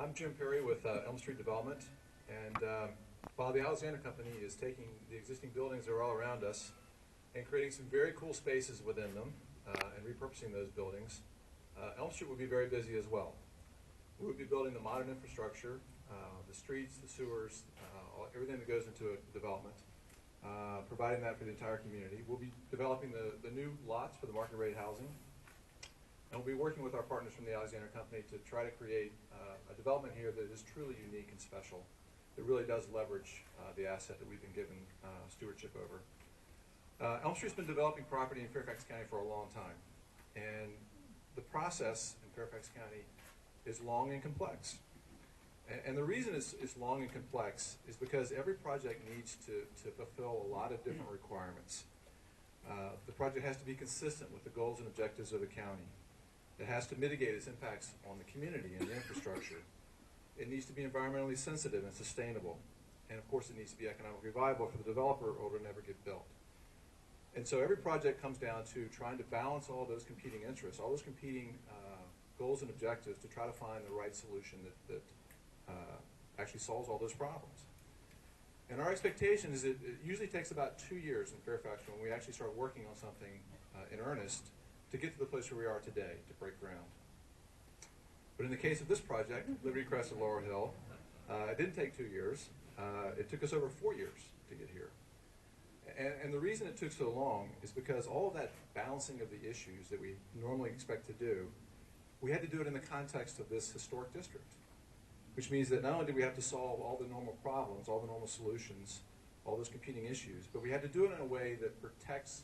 I'm Jim Perry with Elm Street Development, and while the Alexander Company is taking the existing buildings that are all around us and creating some very cool spaces within them and repurposing those buildings, Elm Street will be very busy as well. We will be building the modern infrastructure, the streets, the sewers, everything that goes into a development, providing that for the entire community. We'll be developing the new lots for the market rate housing. And we'll be working with our partners from the Alexander Company to try to create a development here that is truly unique and special, that really does leverage the asset that we've been given stewardship over. Elm Street's been developing property in Fairfax County for a long time, and the process in Fairfax County is long and complex. And the reason it's long and complex is because every project needs to fulfill a lot of different requirements. The project has to be consistent with the goals and objectives of the county. It has to mitigate its impacts on the community and the infrastructure. It needs to be environmentally sensitive and sustainable. And of course, it needs to be economically viable for the developer or it'll never get built. And so every project comes down to trying to balance all those competing interests, all those competing goals and objectives to try to find the right solution that actually solves all those problems. And our expectation is that it usually takes about 2 years in Fairfax when we actually start working on something in earnest to get to the place where we are today, to break ground. But in the case of this project, Liberty Crest and Laurel Hill, it didn't take 2 years. It took us over 4 years to get here. And the reason it took so long is because all of that balancing of the issues that we normally expect to do, we had to do it in the context of this historic district, which means that not only did we have to solve all the normal problems, all the normal solutions, all those competing issues, but we had to do it in a way that protects,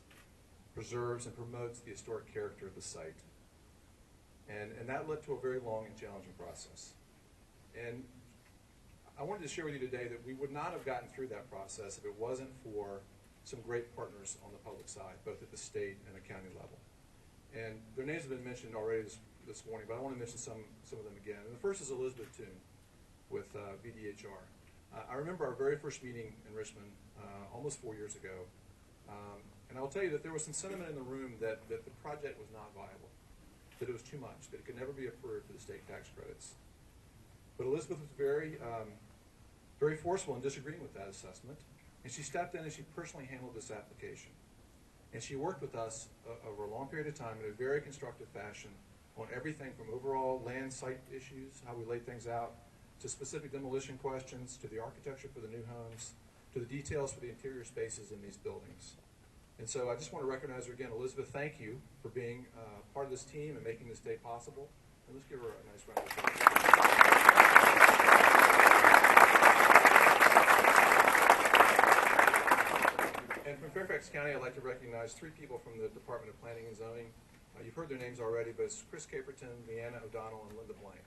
preserves, and promotes the historic character of the site. And that led to a very long and challenging process. And I wanted to share with you today that we would not have gotten through that process if it wasn't for some great partners on the public side, both at the state and the county level. And their names have been mentioned already this morning, but I want to mention some of them again. And the first is Elizabeth Toon with VDHR. I remember our very first meeting in Richmond almost 4 years ago. And I'll tell you that there was some sentiment in the room that the project was not viable, that it was too much, that it could never be approved for the state tax credits. But Elizabeth was very forceful in disagreeing with that assessment, and she stepped in and she personally handled this application. And she worked with us over a long period of time in a very constructive fashion on everything from overall land site issues, how we laid things out, to specific demolition questions, to the architecture for the new homes, to the details for the interior spaces in these buildings. And so I just want to recognize her again. Elizabeth, thank you for being part of this team and making this day possible. And let's give her a nice round of applause. And from Fairfax County, I'd like to recognize 3 people from the Department of Planning and Zoning. You've heard their names already, but it's Chris Caperton, Leanna O'Donnell, and Linda Blank.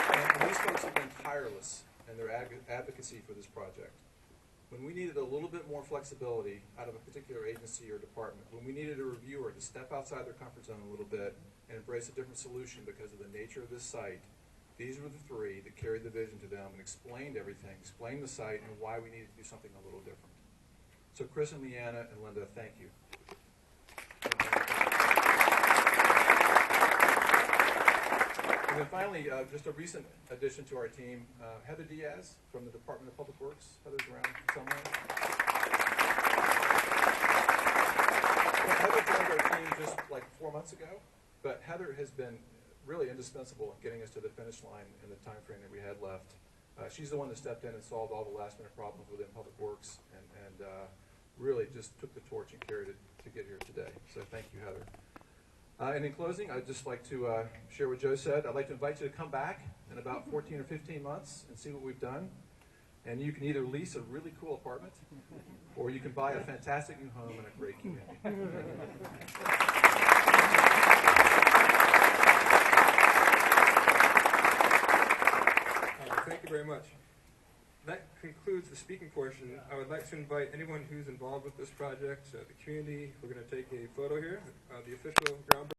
And these folks have been tireless in their advocacy for this project. When we needed a little bit more flexibility out of a particular agency or department, when we needed a reviewer to step outside their comfort zone a little bit and embrace a different solution because of the nature of this site, these were the 3 that carried the vision to them and explained everything, explained the site and why we needed to do something a little different. So Chris and Leanna and Linda, thank you. And then finally, just a recent addition to our team, Heather Diaz from the Department of Public Works. Heather's around somewhere. Heather joined our team just like 4 months ago, but Heather has been really indispensable in getting us to the finish line in the time frame that we had left. She's the one that stepped in and solved all the last minute problems within Public Works and really just took the torch and carried it to get here today. So thank you, Heather. And in closing, I'd just like to share what Joe said. I'd like to invite you to come back in about 14 or 15 months and see what we've done. And you can either lease a really cool apartment, or you can buy a fantastic new home in a great community. Thank you very much. That concludes the speaking portion. I would like to invite anyone who's involved with this project, the community. We're going to take a photo here. The official groundbreaking.